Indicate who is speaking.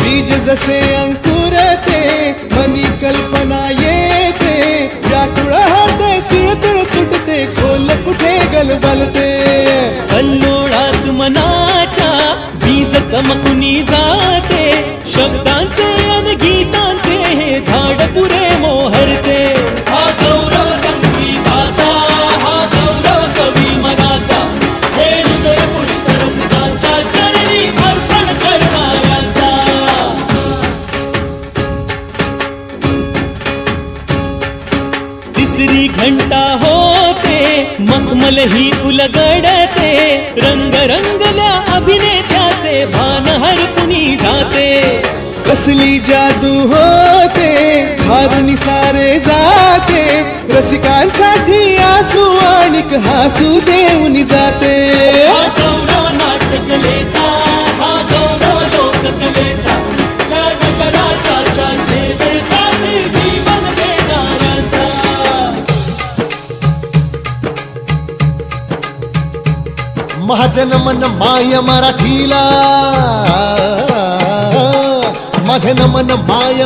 Speaker 1: बीज जसे अंकुरते मनी कल्पना येते व्याकुळ होते तिळतिळ तुटते खोल कुठे गलबलते
Speaker 2: कल्लोळात मनाच्या बीज चमकुनी जाते शब्दांचे अन गीतांचे हे झाड पुरे मोहरते हा गौरव संगीताचा हा गौरव कवी मनाचा हे हृदय पुष्करसिकांच्या चरणी अर्पण करणाऱ्यांचा तिसरी घंटा होते मखमल ही उलगडते रंग रंगल्या अभिनेत्याचे भान हरपुनी जाते
Speaker 1: कसली जादू होते हारुनी सारे जाते रसिकांसाठी आसू आणिक हासू देऊन जाते
Speaker 2: हा गौरव नाट्यकलेचा हा गौरव लोककलेचा या नगराच्या सेवेसाठी जीवन देणाऱ्याचा
Speaker 3: माझं नमन माय मराठीला माझं नमन माय